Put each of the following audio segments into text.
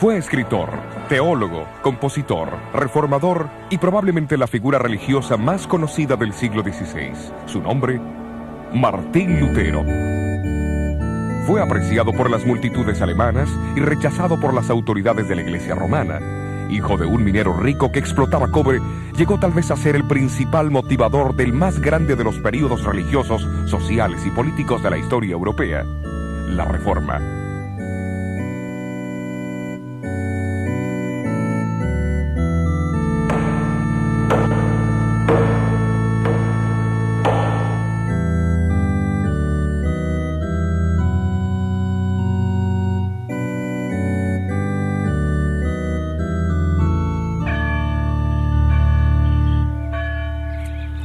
Fue escritor, teólogo, compositor, reformador y probablemente la figura religiosa más conocida del siglo XVI. Su nombre, Martín Lutero. Fue apreciado por las multitudes alemanas y rechazado por las autoridades de la Iglesia romana. Hijo de un minero rico que explotaba cobre, llegó tal vez a ser el principal motivador del más grande de los períodos religiosos, sociales y políticos de la historia europea, la Reforma.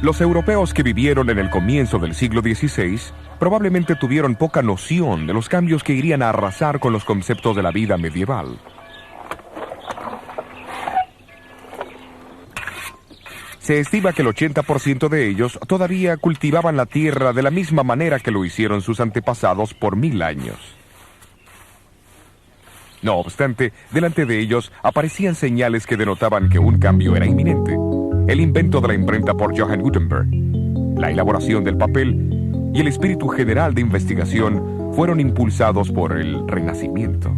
Los europeos que vivieron en el comienzo del siglo XVI probablemente tuvieron poca noción de los cambios que irían a arrasar con los conceptos de la vida medieval. Se estima que el 80% de ellos todavía cultivaban la tierra de la misma manera que lo hicieron sus antepasados por 1000 años. No obstante, delante de ellos aparecían señales que denotaban que un cambio era inminente. El invento de la imprenta por Johann Gutenberg, la elaboración del papel y el espíritu general de investigación fueron impulsados por el Renacimiento.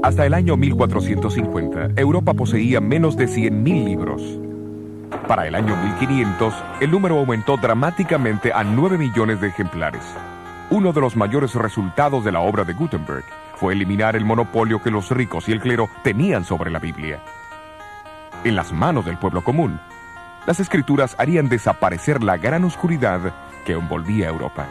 Hasta el año 1450, Europa poseía menos de 100.000 libros. Para el año 1500, el número aumentó dramáticamente a 9 millones de ejemplares. Uno de los mayores resultados de la obra de Gutenberg fue eliminar el monopolio que los ricos y el clero tenían sobre la Biblia. En las manos del pueblo común, las escrituras harían desaparecer la gran oscuridad que envolvía a Europa.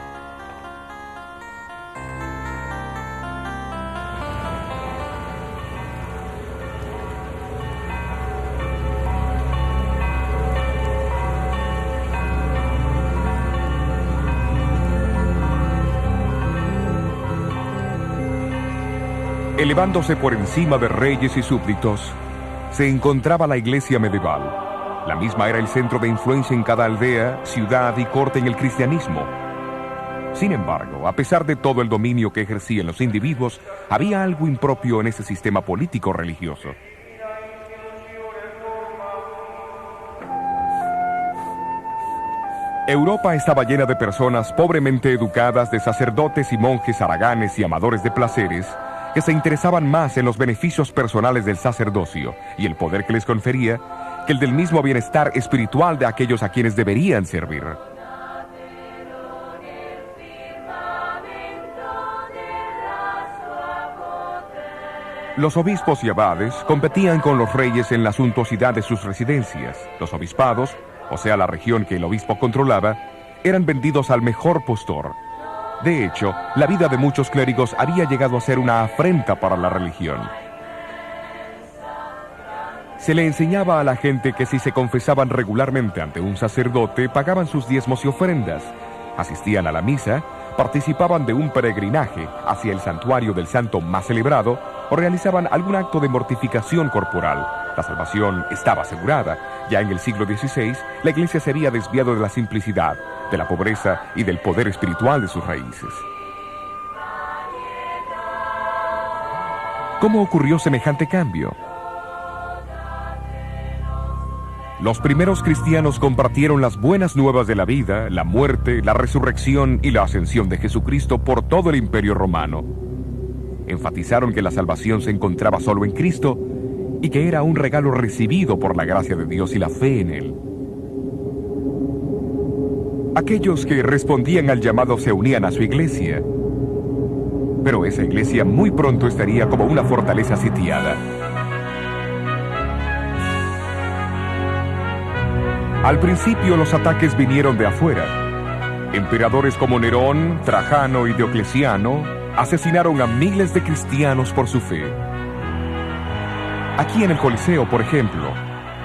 Elevándose por encima de reyes y súbditos, se encontraba la iglesia medieval. La misma era el centro de influencia en cada aldea, ciudad y corte en el cristianismo. Sin embargo, a pesar de todo el dominio que ejercían los individuos, había algo impropio en ese sistema político-religioso. Europa estaba llena de personas pobremente educadas, de sacerdotes y monjes haraganes y amadores de placeres, que se interesaban más en los beneficios personales del sacerdocio y el poder que les confería que el del mismo bienestar espiritual de aquellos a quienes deberían servir. Los obispos y abades competían con los reyes en la suntuosidad de sus residencias. Los obispados, o sea la región que el obispo controlaba, eran vendidos al mejor postor. De hecho, la vida de muchos clérigos había llegado a ser una afrenta para la religión. Se le enseñaba a la gente que si se confesaban regularmente ante un sacerdote, pagaban sus diezmos y ofrendas, asistían a la misa, participaban de un peregrinaje hacia el santuario del santo más celebrado o realizaban algún acto de mortificación corporal. La salvación estaba asegurada. Ya en el siglo XVI, la Iglesia se había desviado de la simplicidad, de la pobreza y del poder espiritual de sus raíces. ¿Cómo ocurrió semejante cambio? Los primeros cristianos compartieron las buenas nuevas de la vida, la muerte, la resurrección y la ascensión de Jesucristo por todo el Imperio Romano. Enfatizaron que la salvación se encontraba solo en Cristo y que era un regalo recibido por la gracia de Dios y la fe en Él. Aquellos que respondían al llamado se unían a su iglesia, pero esa iglesia muy pronto estaría como una fortaleza sitiada. Al principio los ataques vinieron de afuera. Emperadores como Nerón, Trajano y Diocleciano asesinaron a miles de cristianos por su fe. Aquí en el Coliseo, por ejemplo,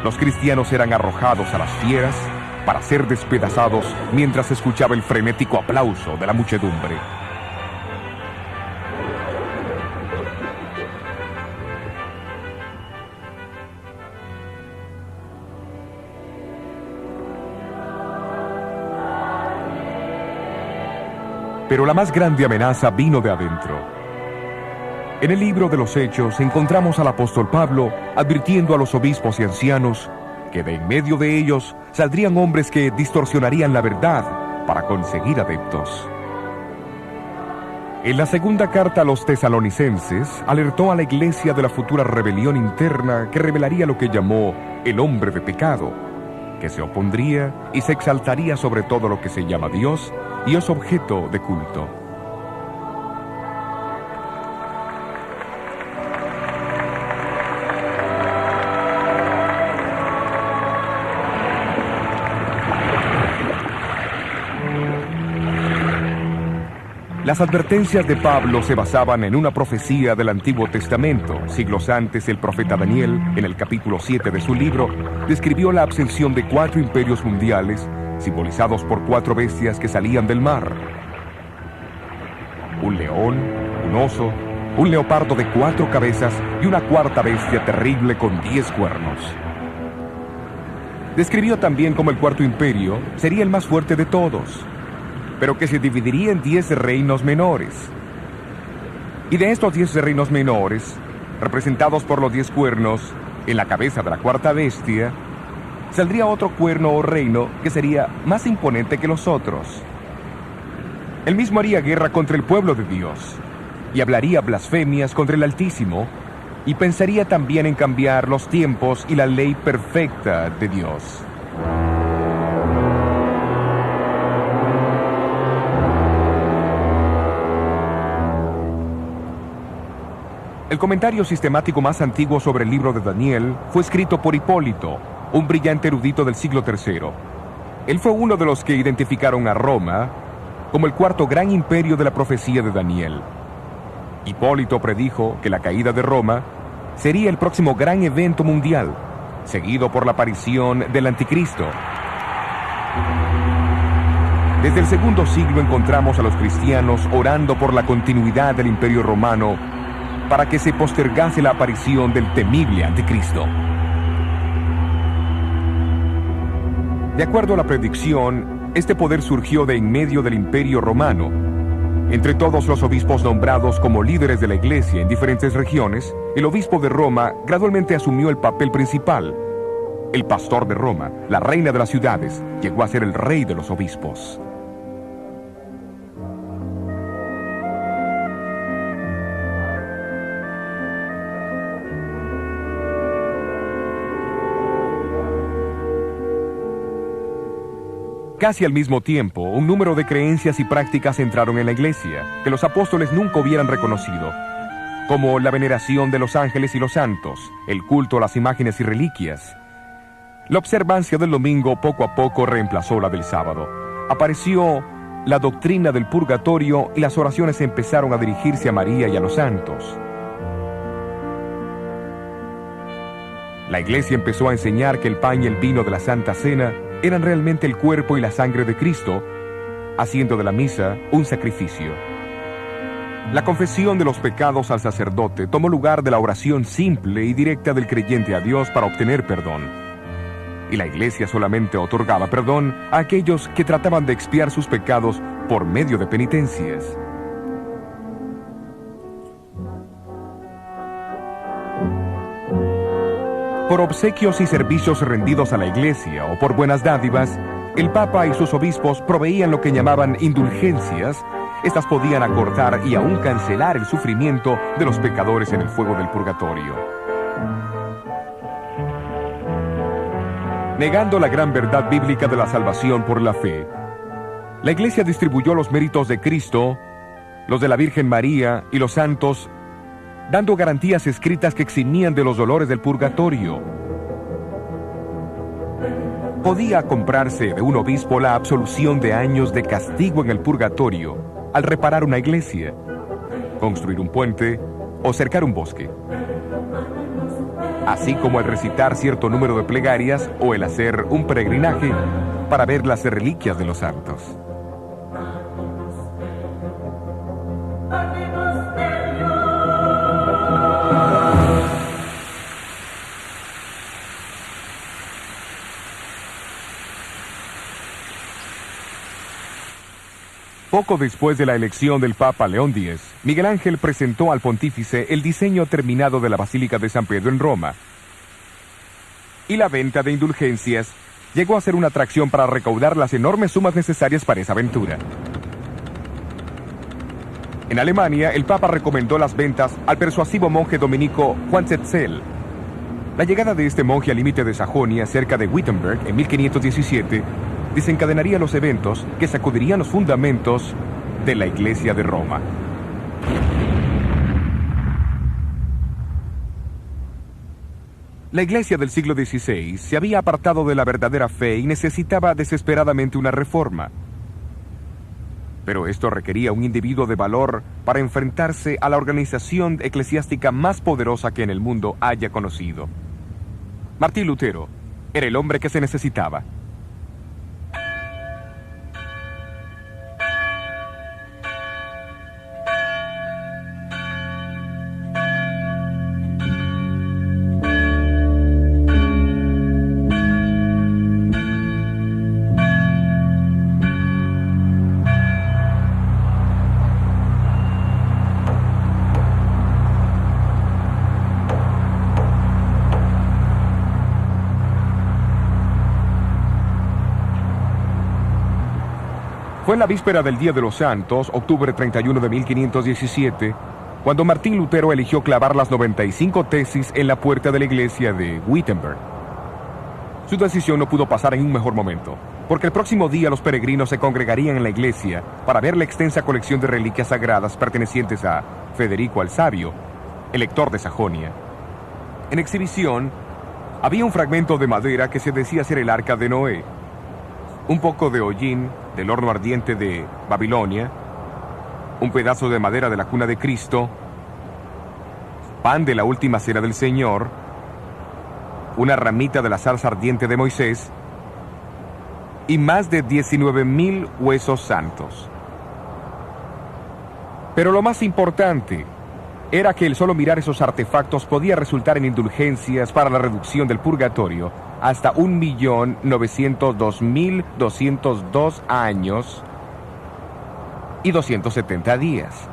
los cristianos eran arrojados a las fieras para ser despedazados mientras se escuchaba el frenético aplauso de la muchedumbre. Pero la más grande amenaza vino de adentro. En el libro de los Hechos encontramos al apóstol Pablo advirtiendo a los obispos y ancianos que de en medio de ellos saldrían hombres que distorsionarían la verdad para conseguir adeptos. En la segunda carta a los tesalonicenses, alertó a la iglesia de la futura rebelión interna que revelaría lo que llamó el hombre de pecado, que se opondría y se exaltaría sobre todo lo que se llama Dios y es objeto de culto. Las advertencias de Pablo se basaban en una profecía del Antiguo Testamento. Siglos antes, el profeta Daniel, en el capítulo 7 de su libro, describió la ascensión de 4 imperios mundiales, simbolizados por 4 bestias que salían del mar. Un león, un oso, un leopardo de 4 cabezas y una cuarta bestia terrible con 10 cuernos. Describió también cómo el cuarto imperio sería el más fuerte de todos, pero que se dividiría en 10 reinos menores. Y de estos 10 reinos menores, representados por los 10 cuernos en la cabeza de la cuarta bestia, saldría otro cuerno o reino que sería más imponente que los otros. Él mismo haría guerra contra el pueblo de Dios, y hablaría blasfemias contra el Altísimo, y pensaría también en cambiar los tiempos y la ley perfecta de Dios. El comentario sistemático más antiguo sobre el libro de Daniel fue escrito por Hipólito, un brillante erudito del siglo III. Él fue uno de los que identificaron a Roma como el cuarto gran imperio de la profecía de Daniel. Hipólito predijo que la caída de Roma sería el próximo gran evento mundial, seguido por la aparición del Anticristo. Desde el segundo siglo encontramos a los cristianos orando por la continuidad del imperio romano para que se postergase la aparición del temible Anticristo. De acuerdo a la predicción, este poder surgió de en medio del imperio romano. Entre todos los obispos nombrados como líderes de la iglesia en diferentes regiones, el obispo de Roma gradualmente asumió el papel principal. El pastor de Roma, la reina de las ciudades, llegó a ser el rey de los obispos. Casi al mismo tiempo, un número de creencias y prácticas entraron en la iglesia, que los apóstoles nunca hubieran reconocido, como la veneración de los ángeles y los santos, el culto a las imágenes y reliquias. La observancia del domingo poco a poco reemplazó la del sábado. Apareció la doctrina del purgatorio y las oraciones empezaron a dirigirse a María y a los santos. La iglesia empezó a enseñar que el pan y el vino de la Santa Cena eran realmente el cuerpo y la sangre de Cristo, haciendo de la misa un sacrificio. La confesión de los pecados al sacerdote tomó lugar de la oración simple y directa del creyente a Dios para obtener perdón. Y la iglesia solamente otorgaba perdón a aquellos que trataban de expiar sus pecados por medio de penitencias. Por obsequios y servicios rendidos a la iglesia o por buenas dádivas, el Papa y sus obispos proveían lo que llamaban indulgencias. Estas podían acortar y aún cancelar el sufrimiento de los pecadores en el fuego del purgatorio. Negando la gran verdad bíblica de la salvación por la fe, la iglesia distribuyó los méritos de Cristo, los de la Virgen María y los santos, dando garantías escritas que eximían de los dolores del purgatorio. Podía comprarse de un obispo la absolución de años de castigo en el purgatorio al reparar una iglesia, construir un puente o cercar un bosque, así como el recitar cierto número de plegarias o el hacer un peregrinaje para ver las reliquias de los santos. Poco después de la elección del Papa León X, Miguel Ángel presentó al pontífice el diseño terminado de la Basílica de San Pedro en Roma. Y la venta de indulgencias llegó a ser una atracción para recaudar las enormes sumas necesarias para esa aventura. En Alemania, el Papa recomendó las ventas al persuasivo monje dominico Juan Tetzel. La llegada de este monje al límite de Sajonia, cerca de Wittenberg, en 1517, desencadenaría los eventos que sacudirían los fundamentos de la Iglesia de Roma. La Iglesia del siglo XVI se había apartado de la verdadera fe y necesitaba desesperadamente una reforma. Pero esto requería un individuo de valor para enfrentarse a la organización eclesiástica más poderosa que en el mundo haya conocido. Martín Lutero era el hombre que se necesitaba. Fue en la víspera del Día de los Santos, octubre 31 de 1517, cuando Martín Lutero eligió clavar las 95 tesis en la puerta de la iglesia de Wittenberg. Su decisión no pudo pasar en un mejor momento, porque el próximo día los peregrinos se congregarían en la iglesia para ver la extensa colección de reliquias sagradas pertenecientes a Federico el Sabio, elector de Sajonia. En exhibición, había un fragmento de madera que se decía ser el arca de Noé, un poco de hollín del horno ardiente de Babilonia, un pedazo de madera de la cuna de Cristo, pan de la última cena del Señor, una ramita de la zarza ardiente de Moisés y más de 19,000 huesos santos. Pero lo más importante era que el solo mirar esos artefactos podía resultar en indulgencias para la reducción del purgatorio hasta 1.902.202 años y 270 días.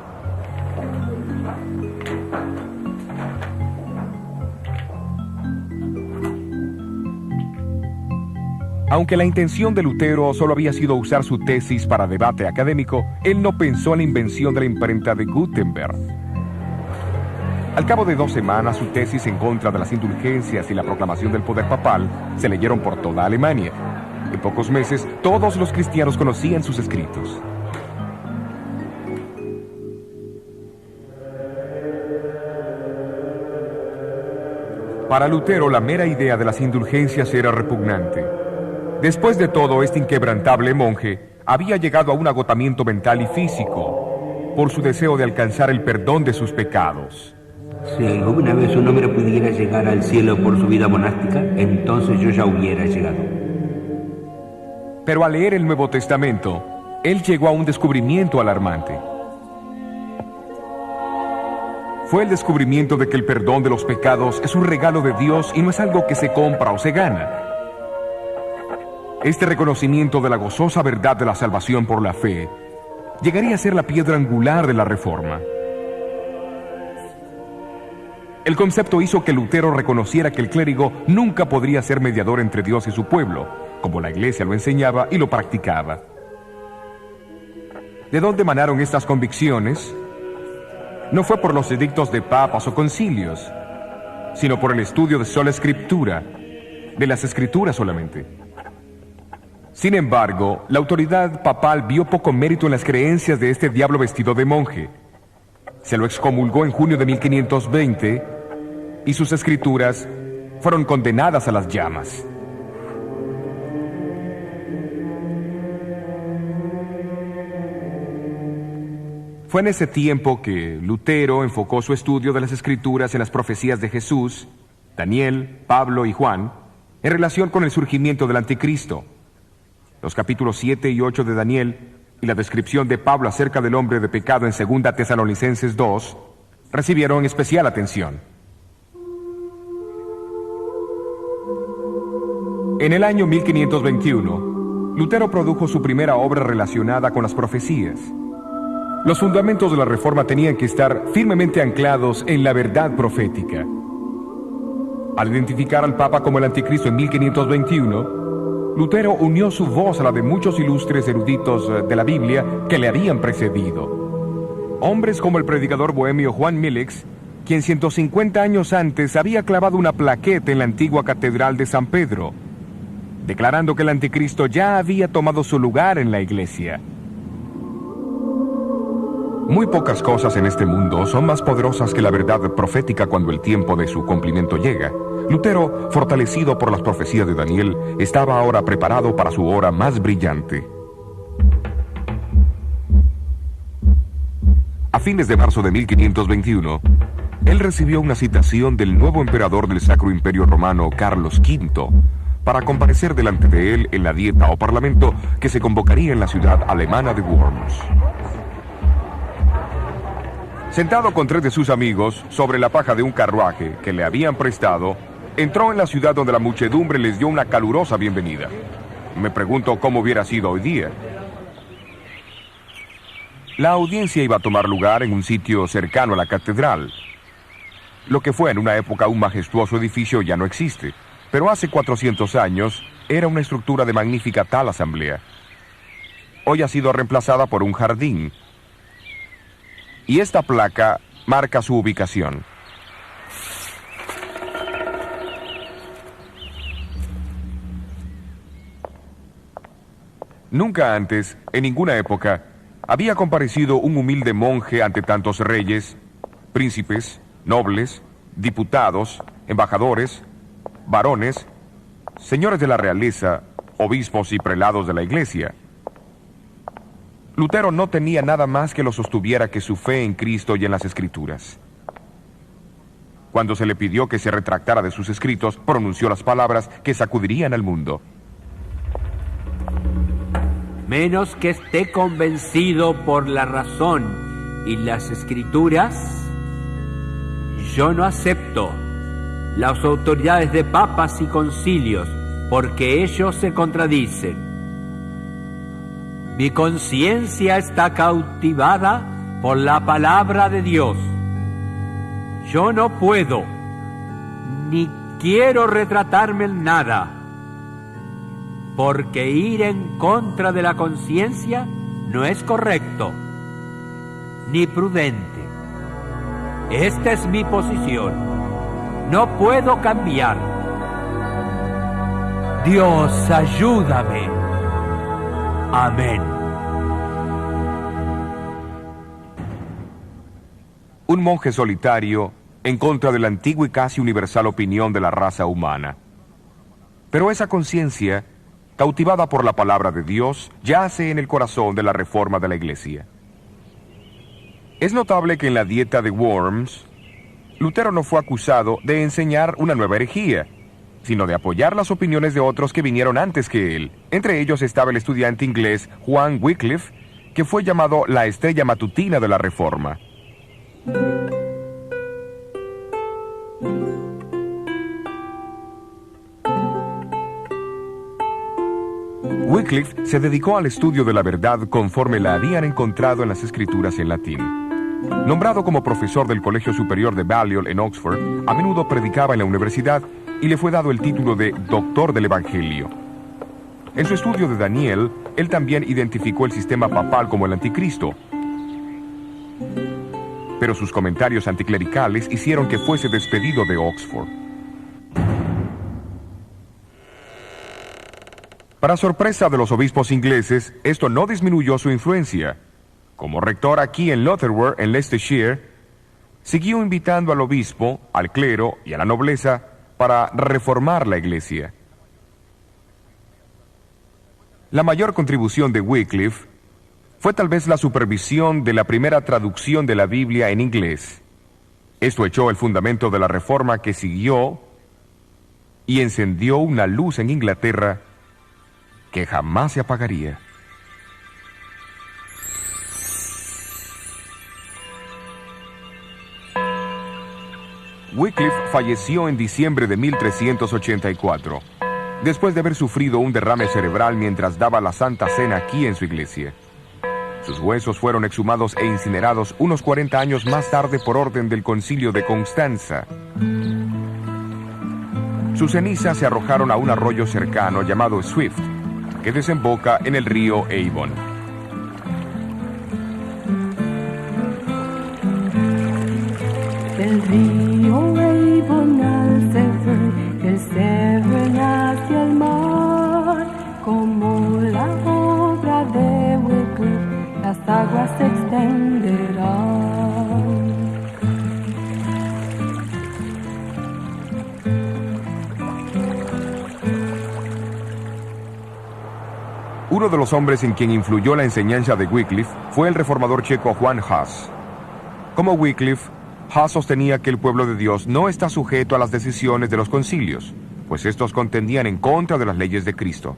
Aunque la intención de Lutero solo había sido usar su tesis para debate académico, él no pensó en la invención de la imprenta de Gutenberg. Al cabo de 2 semanas, su tesis en contra de las indulgencias y la proclamación del poder papal se leyeron por toda Alemania. En pocos meses, todos los cristianos conocían sus escritos. Para Lutero, la mera idea de las indulgencias era repugnante. Después de todo, este inquebrantable monje había llegado a un agotamiento mental y físico por su deseo de alcanzar el perdón de sus pecados. Si alguna vez un hombre pudiera llegar al cielo por su vida monástica, entonces yo ya hubiera llegado. Pero al leer el Nuevo Testamento, él llegó a un descubrimiento alarmante. Fue el descubrimiento de que el perdón de los pecados es un regalo de Dios y no es algo que se compra o se gana. Este reconocimiento de la gozosa verdad de la salvación por la fe llegaría a ser la piedra angular de la Reforma. El concepto hizo que Lutero reconociera que el clérigo nunca podría ser mediador entre Dios y su pueblo, como la Iglesia lo enseñaba y lo practicaba. ¿De dónde emanaron estas convicciones? No fue por los edictos de papas o concilios, sino por el estudio de sola escritura, de las escrituras solamente. Sin embargo, la autoridad papal vio poco mérito en las creencias de este diablo vestido de monje. Se lo excomulgó en junio de 1520 y sus escrituras fueron condenadas a las llamas. Fue en ese tiempo que Lutero enfocó su estudio de las escrituras en las profecías de Jesús, Daniel, Pablo y Juan, en relación con el surgimiento del anticristo. Los capítulos 7 y 8 de Daniel y la descripción de Pablo acerca del hombre de pecado en 2 Tesalonicenses 2 recibieron especial atención. En el año 1521, Lutero produjo su primera obra relacionada con las profecías. Los fundamentos de la Reforma tenían que estar firmemente anclados en la verdad profética. Al identificar al Papa como el Anticristo en 1521, Lutero unió su voz a la de muchos ilustres eruditos de la Biblia que le habían precedido. Hombres como el predicador bohemio Juan Millix, quien 150 años antes había clavado una plaqueta en la antigua Catedral de San Pedro, declarando que el Anticristo ya había tomado su lugar en la Iglesia. Muy pocas cosas en este mundo son más poderosas que la verdad profética cuando el tiempo de su cumplimiento llega. Lutero, fortalecido por las profecías de Daniel, estaba ahora preparado para su hora más brillante. A fines de marzo de 1521, él recibió una citación del nuevo emperador del Sacro Imperio Romano, Carlos V, para comparecer delante de él en la dieta o parlamento que se convocaría en la ciudad alemana de Worms. Sentado con 3 de sus amigos sobre la paja de un carruaje que le habían prestado, entró en la ciudad donde la muchedumbre les dio una calurosa bienvenida. Me pregunto cómo hubiera sido hoy día. La audiencia iba a tomar lugar en un sitio cercano a la catedral. Lo que fue en una época un majestuoso edificio ya no existe, pero hace 400 años era una estructura de magnífica tal asamblea. Hoy ha sido reemplazada por un jardín, y esta placa marca su ubicación. Nunca antes, en ninguna época, había comparecido un humilde monje ante tantos reyes, príncipes, nobles, diputados, embajadores, varones, señores de la realeza, obispos y prelados de la iglesia. Lutero no tenía nada más que lo sostuviera que su fe en Cristo y en las Escrituras. Cuando se le pidió que se retractara de sus escritos, pronunció las palabras que sacudirían al mundo. Menos que esté convencido por la razón y las Escrituras, yo no acepto las autoridades de papas y concilios, porque ellos se contradicen. Mi conciencia está cautivada por la palabra de Dios. Yo no puedo, ni quiero retratarme en nada, porque ir en contra de la conciencia no es correcto, ni prudente. Esta es mi posición. No puedo cambiar. Dios, ayúdame. Amén. Un monje solitario en contra de la antigua y casi universal opinión de la raza humana. Pero esa conciencia, cautivada por la palabra de Dios, yace en el corazón de la reforma de la Iglesia. Es notable que en la dieta de Worms, Lutero no fue acusado de enseñar una nueva herejía, sino de apoyar las opiniones de otros que vinieron antes que él. Entre ellos estaba el estudiante inglés Juan Wycliffe, que fue llamado la estrella matutina de la Reforma. Wycliffe se dedicó al estudio de la verdad conforme la habían encontrado en las Escrituras en latín. Nombrado como profesor del Colegio Superior de Balliol en Oxford, a menudo predicaba en la universidad y le fue dado el título de Doctor del Evangelio. En su estudio de Daniel, él también identificó el sistema papal como el anticristo. Pero sus comentarios anticlericales hicieron que fuese despedido de Oxford. Para sorpresa de los obispos ingleses, esto no disminuyó su influencia. Como rector aquí en Lutterworth, en Leicestershire, siguió invitando al obispo, al clero y a la nobleza para reformar la iglesia. La mayor contribución de Wycliffe fue tal vez la supervisión de la primera traducción de la Biblia en inglés. Esto echó el fundamento de la reforma que siguió y encendió una luz en Inglaterra que jamás se apagaría. Wycliffe falleció en diciembre de 1384. después de haber sufrido un derrame cerebral mientras daba la Santa Cena aquí en su iglesia. Sus huesos fueron exhumados e incinerados unos 40 años más tarde por orden del Concilio de Constanza. Sus cenizas se arrojaron a un arroyo cercano llamado Swift, que desemboca en el río Avon. Del río Avon al Severn, del Severn hacia el mar, como la obra de Wycliffe, las aguas se extenderán. Uno de los hombres en quien influyó la enseñanza de Wycliffe fue el reformador checo Juan Hus. Como Wycliffe, Hus sostenía que el pueblo de Dios no está sujeto a las decisiones de los concilios, pues estos contendían en contra de las leyes de Cristo.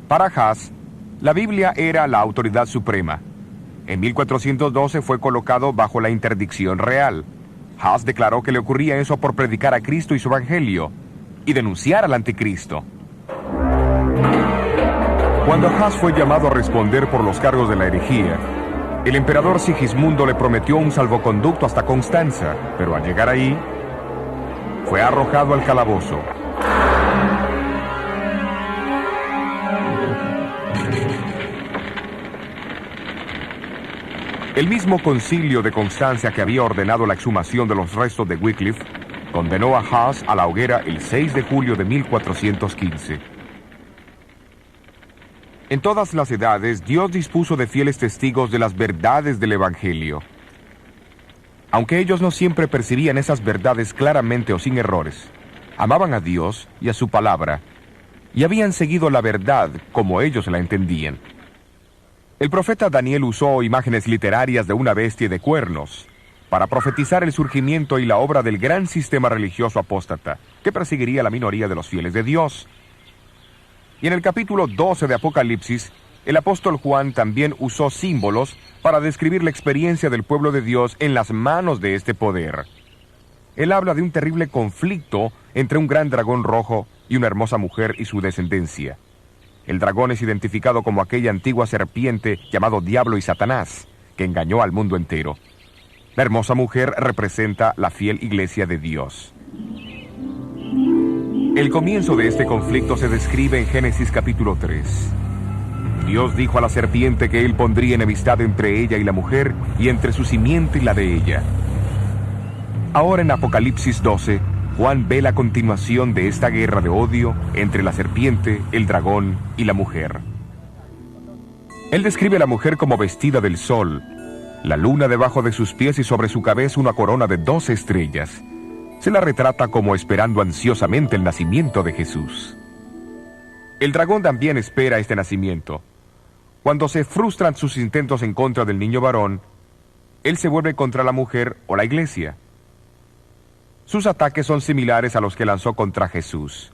Para Hus, la Biblia era la autoridad suprema. En 1412 fue colocado bajo la interdicción real. Hus declaró que le ocurría eso por predicar a Cristo y su evangelio, y denunciar al anticristo. Cuando Hus fue llamado a responder por los cargos de la herejía, el emperador Sigismundo le prometió un salvoconducto hasta Constanza, pero al llegar ahí, fue arrojado al calabozo. El mismo concilio de Constancia que había ordenado la exhumación de los restos de Wycliffe, condenó a Hus a la hoguera el 6 de julio de 1415. En todas las edades, Dios dispuso de fieles testigos de las verdades del Evangelio. Aunque ellos no siempre percibían esas verdades claramente o sin errores, amaban a Dios y a su palabra, y habían seguido la verdad como ellos la entendían. El profeta Daniel usó imágenes literarias de una bestia y de cuernos para profetizar el surgimiento y la obra del gran sistema religioso apóstata que perseguiría a la minoría de los fieles de Dios. Y en el capítulo 12 de Apocalipsis, el apóstol Juan también usó símbolos para describir la experiencia del pueblo de Dios en las manos de este poder. Él habla de un terrible conflicto entre un gran dragón rojo y una hermosa mujer y su descendencia. El dragón es identificado como aquella antigua serpiente llamado Diablo y Satanás, que engañó al mundo entero. La hermosa mujer representa la fiel iglesia de Dios. El comienzo de este conflicto se describe en Génesis capítulo 3. Dios dijo a la serpiente que él pondría enemistad entre ella y la mujer, y entre su simiente y la de ella. Ahora en Apocalipsis 12, Juan ve la continuación de esta guerra de odio entre la serpiente, el dragón y la mujer. Él describe a la mujer como vestida del sol, la luna debajo de sus pies y sobre su cabeza una corona de 12 estrellas. Se la retrata como esperando ansiosamente el nacimiento de Jesús. El dragón también espera este nacimiento. Cuando se frustran sus intentos en contra del niño varón, él se vuelve contra la mujer o la iglesia. Sus ataques son similares a los que lanzó contra Jesús.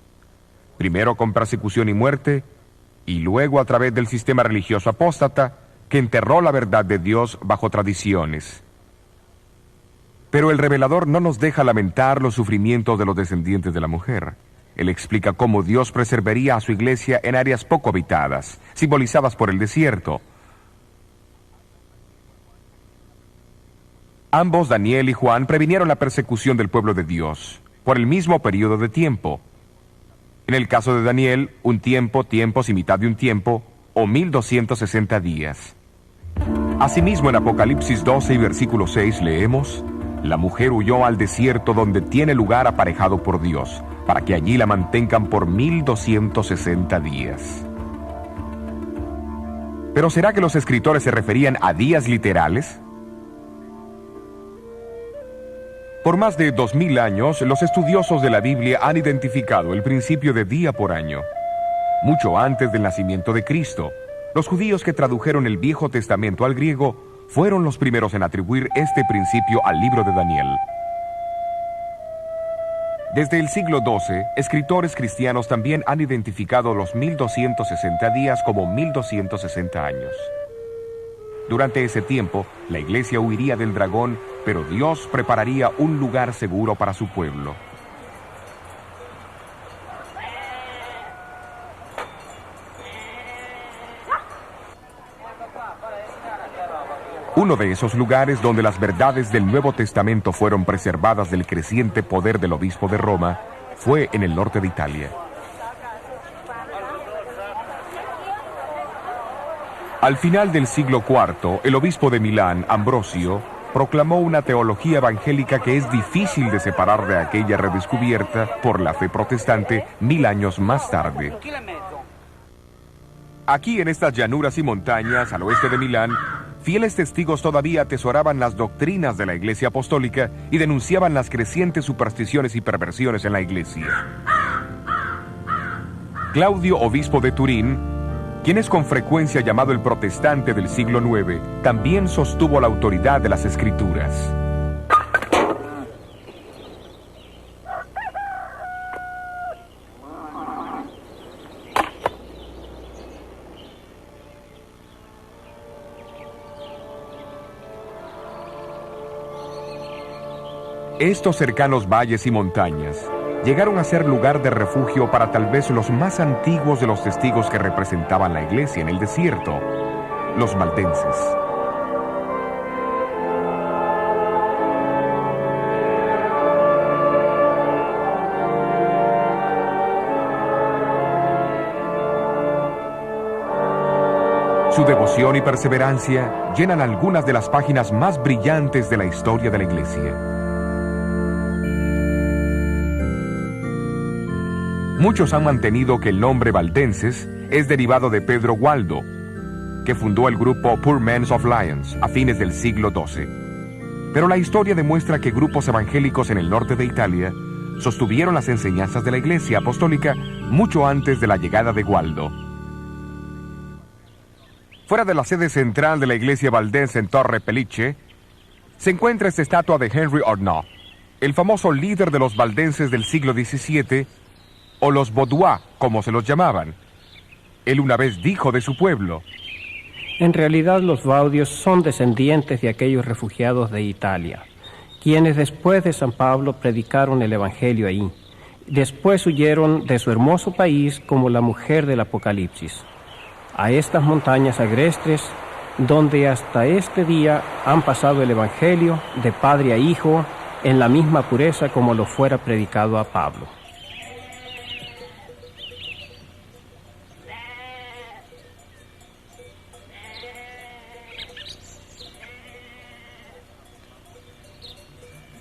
Primero con persecución y muerte, y luego a través del sistema religioso apóstata que enterró la verdad de Dios bajo tradiciones. Pero el revelador no nos deja lamentar los sufrimientos de los descendientes de la mujer. Él explica cómo Dios preservaría a su iglesia en áreas poco habitadas, simbolizadas por el desierto. Ambos, Daniel y Juan, previnieron la persecución del pueblo de Dios por el mismo periodo de tiempo. En el caso de Daniel, un tiempo, tiempos y mitad de un tiempo, o 1260 días. Asimismo, en Apocalipsis 12 y versículo 6 leemos: la mujer huyó al desierto donde tiene lugar aparejado por Dios, para que allí la mantengan por 1260 días. ¿Pero será que los escritores se referían a días literales? Por más de 2000 años, los estudiosos de la Biblia han identificado el principio de día por año. Mucho antes del nacimiento de Cristo, los judíos que tradujeron el Viejo Testamento al griego fueron los primeros en atribuir este principio al libro de Daniel. Desde el siglo XII, escritores cristianos también han identificado los 1260 días como 1260 años. Durante ese tiempo, la iglesia huiría del dragón, pero Dios prepararía un lugar seguro para su pueblo. Uno de esos lugares donde las verdades del Nuevo Testamento fueron preservadas del creciente poder del obispo de Roma fue en el norte de Italia. Al final del siglo IV, el obispo de Milán, Ambrosio, proclamó una teología evangélica que es difícil de separar de aquella redescubierta por la fe protestante 1000 años más tarde. Aquí en estas llanuras y montañas, al oeste de Milán, fieles testigos todavía atesoraban las doctrinas de la Iglesia Apostólica y denunciaban las crecientes supersticiones y perversiones en la Iglesia. Claudio, obispo de Turín, quien es con frecuencia llamado el protestante del siglo IX, también sostuvo la autoridad de las Escrituras. Estos cercanos valles y montañas llegaron a ser lugar de refugio para tal vez los más antiguos de los testigos que representaban la iglesia en el desierto, los valdenses. Su devoción y perseverancia llenan algunas de las páginas más brillantes de la historia de la iglesia. Muchos han mantenido que el nombre valdenses es derivado de Pedro Gualdo, que fundó el grupo Poor Men's of Lyons a fines del siglo XII. Pero la historia demuestra que grupos evangélicos en el norte de Italia sostuvieron las enseñanzas de la Iglesia Apostólica mucho antes de la llegada de Gualdo. Fuera de la sede central de la iglesia valdense en Torre Pellice, se encuentra esta estatua de Henry Arnault, el famoso líder de los valdenses del siglo XVII, o los Vaudois, como se los llamaban. Él una vez dijo de su pueblo: en realidad los Vaudios son descendientes de aquellos refugiados de Italia, quienes después de San Pablo predicaron el Evangelio ahí. Después huyeron de su hermoso país como la mujer del Apocalipsis, a estas montañas agrestes, donde hasta este día han pasado el Evangelio de padre a hijo en la misma pureza como lo fuera predicado a Pablo.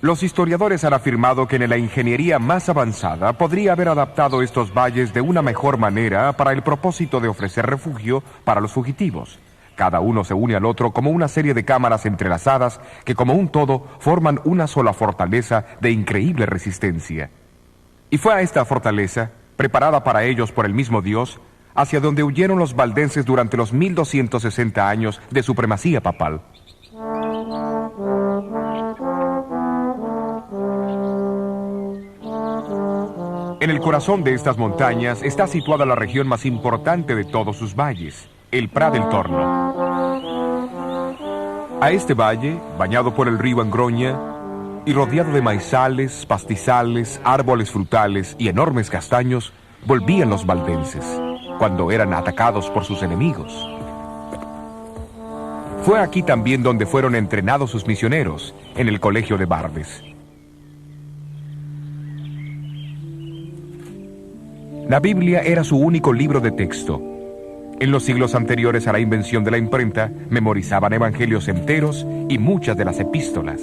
Los historiadores han afirmado que en la ingeniería más avanzada podría haber adaptado estos valles de una mejor manera para el propósito de ofrecer refugio para los fugitivos. Cada uno se une al otro como una serie de cámaras entrelazadas que como un todo forman una sola fortaleza de increíble resistencia. Y fue a esta fortaleza, preparada para ellos por el mismo Dios, hacia donde huyeron los valdenses durante los 1260 años de supremacía papal. En el corazón de estas montañas está situada la región más importante de todos sus valles, el Prat del Torno. A este valle, bañado por el río Angroña y rodeado de maizales, pastizales, árboles frutales y enormes castaños, volvían los valdenses, cuando eran atacados por sus enemigos. Fue aquí también donde fueron entrenados sus misioneros, en el colegio de Barbes. La Biblia era su único libro de texto. En los siglos anteriores a la invención de la imprenta, memorizaban evangelios enteros y muchas de las epístolas.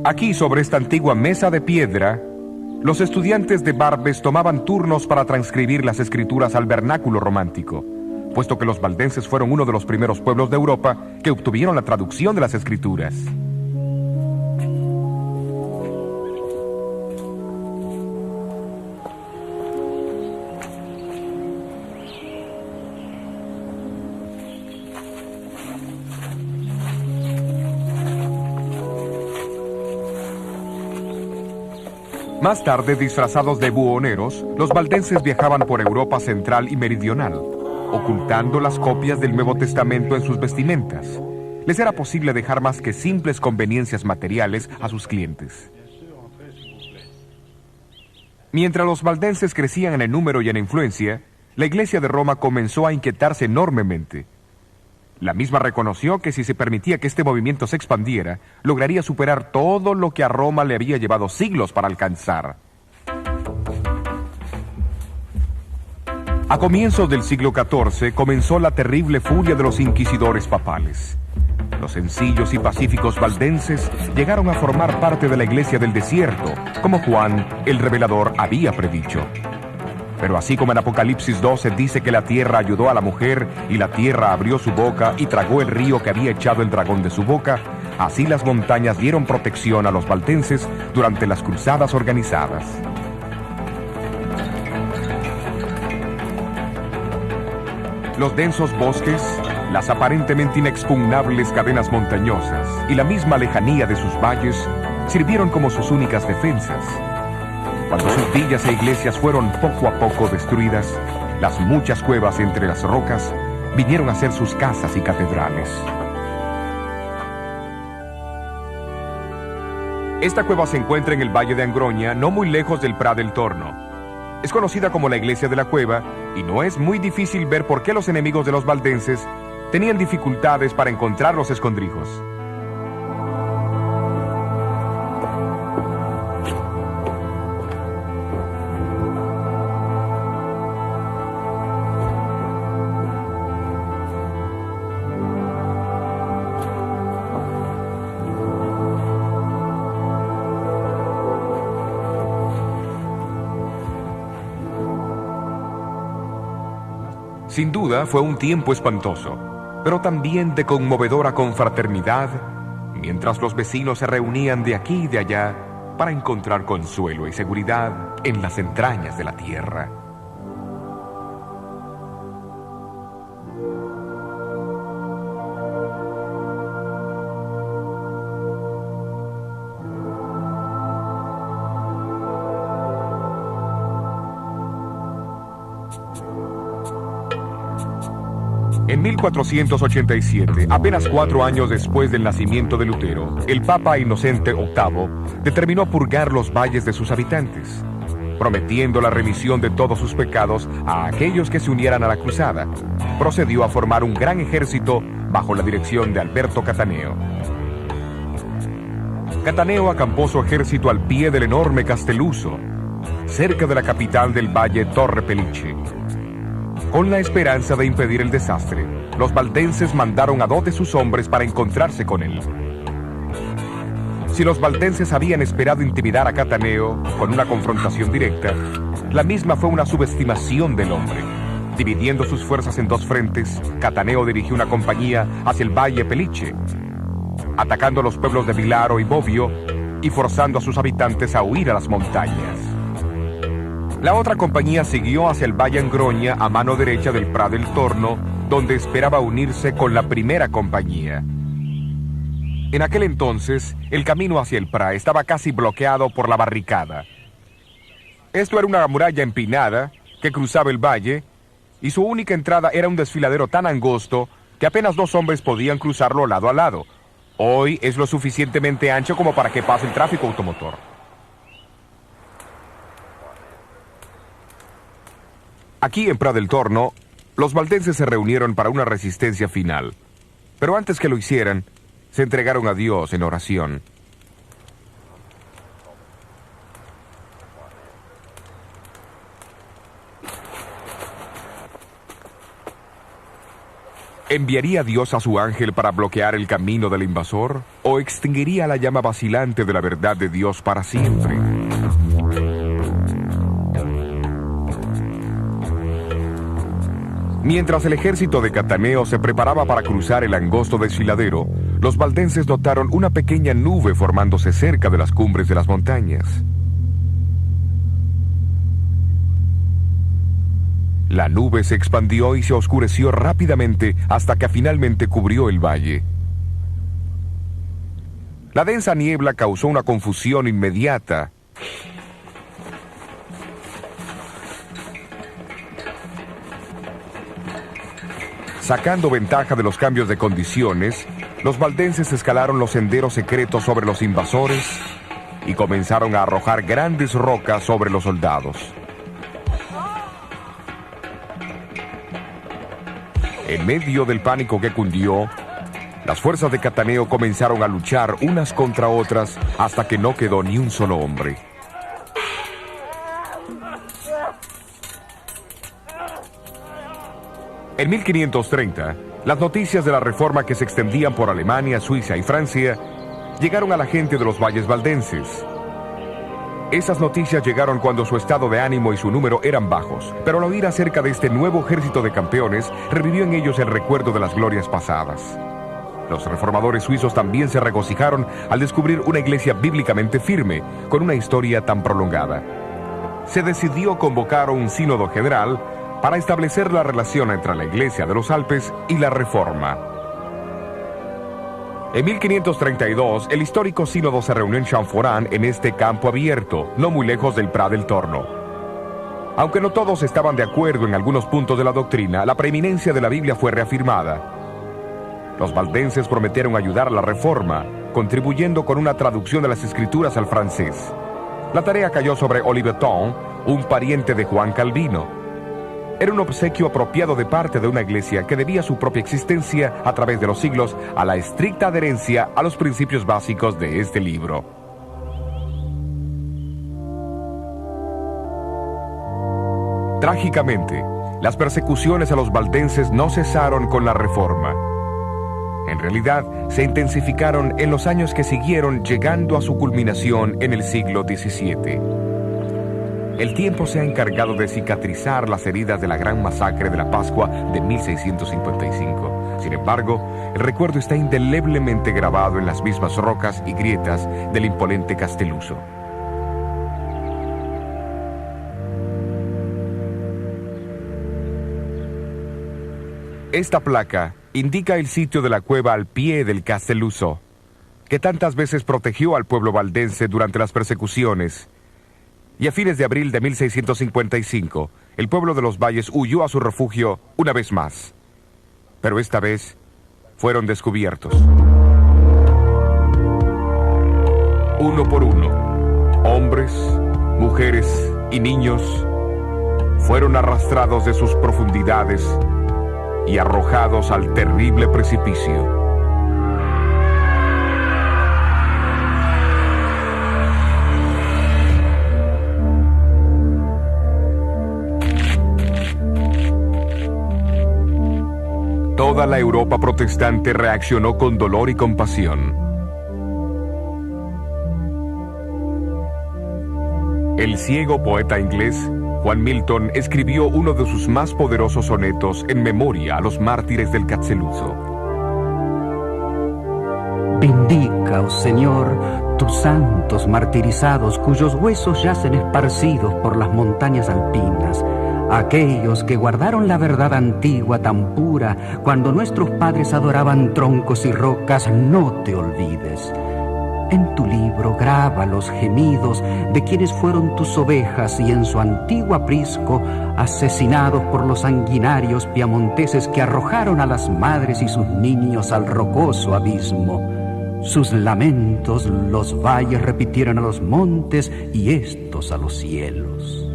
Aquí, sobre esta antigua mesa de piedra, los estudiantes de Barbes tomaban turnos para transcribir las escrituras al vernáculo romántico, puesto que los valdenses fueron uno de los primeros pueblos de Europa que obtuvieron la traducción de las escrituras. Más tarde, disfrazados de buhoneros, los valdenses viajaban por Europa central y meridional, ocultando las copias del Nuevo Testamento en sus vestimentas. Les era posible dejar más que simples conveniencias materiales a sus clientes. Mientras los valdenses crecían en el número y en influencia, la Iglesia de Roma comenzó a inquietarse enormemente. La misma reconoció que si se permitía que este movimiento se expandiera, lograría superar todo lo que a Roma le había llevado siglos para alcanzar. A comienzos del siglo XIV comenzó la terrible furia de los inquisidores papales. Los sencillos y pacíficos valdenses llegaron a formar parte de la Iglesia del Desierto, como Juan el Revelador había predicho. Pero así como en Apocalipsis 12 dice que la tierra ayudó a la mujer y la tierra abrió su boca y tragó el río que había echado el dragón de su boca, así las montañas dieron protección a los valdenses durante las cruzadas organizadas. Los densos bosques, las aparentemente inexpugnables cadenas montañosas y la misma lejanía de sus valles sirvieron como sus únicas defensas. Cuando sus villas e iglesias fueron poco a poco destruidas, las muchas cuevas entre las rocas vinieron a ser sus casas y catedrales. Esta cueva se encuentra en el Valle de Angroña, no muy lejos del Prat del Torno. Es conocida como la Iglesia de la Cueva y no es muy difícil ver por qué los enemigos de los valdenses tenían dificultades para encontrar los escondrijos. Sin duda fue un tiempo espantoso, pero también de conmovedora confraternidad, mientras los vecinos se reunían de aquí y de allá para encontrar consuelo y seguridad en las entrañas de la tierra. En 1487, apenas 4 años después del nacimiento de Lutero, el Papa Inocente VIII determinó purgar los valles de sus habitantes, prometiendo la remisión de todos sus pecados a aquellos que se unieran a la cruzada. Procedió a formar un gran ejército bajo la dirección de Alberto Cataneo. Cataneo acampó su ejército al pie del enorme Castelluso, cerca de la capital del valle Torre Pellice. Con la esperanza de impedir el desastre, los valdenses mandaron a 2 de sus hombres para encontrarse con él. Si los valdenses habían esperado intimidar a Cataneo con una confrontación directa, la misma fue una subestimación del hombre. Dividiendo sus fuerzas en 2 frentes, Cataneo dirigió una compañía hacia el valle Pellice, atacando los pueblos de Vilaro y Bobbio y forzando a sus habitantes a huir a las montañas. La otra compañía siguió hacia el Valle Angroña a mano derecha del Prat del Torno, donde esperaba unirse con la primera compañía. En aquel entonces, el camino hacia el Prat estaba casi bloqueado por la barricada. Esto era una muralla empinada que cruzaba el valle, y su única entrada era un desfiladero tan angosto que apenas 2 hombres podían cruzarlo lado a lado. Hoy es lo suficientemente ancho como para que pase el tráfico automotor. Aquí en Prat del Torno, los valdenses se reunieron para una resistencia final. Pero antes que lo hicieran, se entregaron a Dios en oración. ¿Enviaría Dios a su ángel para bloquear el camino del invasor? ¿O extinguiría la llama vacilante de la verdad de Dios para siempre? Mientras el ejército de Cataneo se preparaba para cruzar el angosto desfiladero, los valdenses notaron una pequeña nube formándose cerca de las cumbres de las montañas. La nube se expandió y se oscureció rápidamente hasta que finalmente cubrió el valle. La densa niebla causó una confusión inmediata. Sacando ventaja de los cambios de condiciones, los valdenses escalaron los senderos secretos sobre los invasores y comenzaron a arrojar grandes rocas sobre los soldados. En medio del pánico que cundió, las fuerzas de Cataneo comenzaron a luchar unas contra otras hasta que no quedó ni un solo hombre. En 1530, las noticias de la reforma que se extendían por Alemania, Suiza y Francia llegaron a la gente de los valles valdenses. Esas noticias llegaron cuando su estado de ánimo y su número eran bajos, pero al oír acerca de este nuevo ejército de campeones, revivió en ellos el recuerdo de las glorias pasadas. Los reformadores suizos también se regocijaron al descubrir una iglesia bíblicamente firme, con una historia tan prolongada. Se decidió convocar un sínodo general para establecer la relación entre la Iglesia de los Alpes y la Reforma. En 1532, el histórico sínodo se reunió en Champforán, en este campo abierto, no muy lejos del Prat del Torno. Aunque no todos estaban de acuerdo en algunos puntos de la doctrina, la preeminencia de la Biblia fue reafirmada. Los valdenses prometieron ayudar a la Reforma, contribuyendo con una traducción de las Escrituras al francés. La tarea cayó sobre Oliveton, un pariente de Juan Calvino. Era un obsequio apropiado de parte de una iglesia que debía su propia existencia a través de los siglos a la estricta adherencia a los principios básicos de este libro. Trágicamente, las persecuciones a los valdenses no cesaron con la Reforma. En realidad, se intensificaron en los años que siguieron, llegando a su culminación en el siglo XVII. El tiempo se ha encargado de cicatrizar las heridas de la gran masacre de la Pascua de 1655. Sin embargo, el recuerdo está indeleblemente grabado en las mismas rocas y grietas del imponente Castelluso. Esta placa indica el sitio de la cueva al pie del Castelluso, que tantas veces protegió al pueblo valdense durante las persecuciones. Y a fines de abril de 1655, el pueblo de los valles huyó a su refugio una vez más. Pero esta vez fueron descubiertos. Uno por uno, hombres, mujeres y niños fueron arrastrados de sus profundidades y arrojados al terrible precipicio. Toda la Europa protestante reaccionó con dolor y compasión. El ciego poeta inglés Juan Milton escribió uno de sus más poderosos sonetos en memoria a los mártires del Castelluso. Bendica, oh Señor, tus santos martirizados, cuyos huesos yacen esparcidos por las montañas alpinas, aquellos que guardaron la verdad antigua tan pura, cuando nuestros padres adoraban troncos y rocas, no te olvides. En tu libro graba los gemidos de quienes fueron tus ovejas y en su antiguo aprisco, asesinados por los sanguinarios piamonteses que arrojaron a las madres y sus niños al rocoso abismo. Sus lamentos los valles repitieron a los montes y estos a los cielos.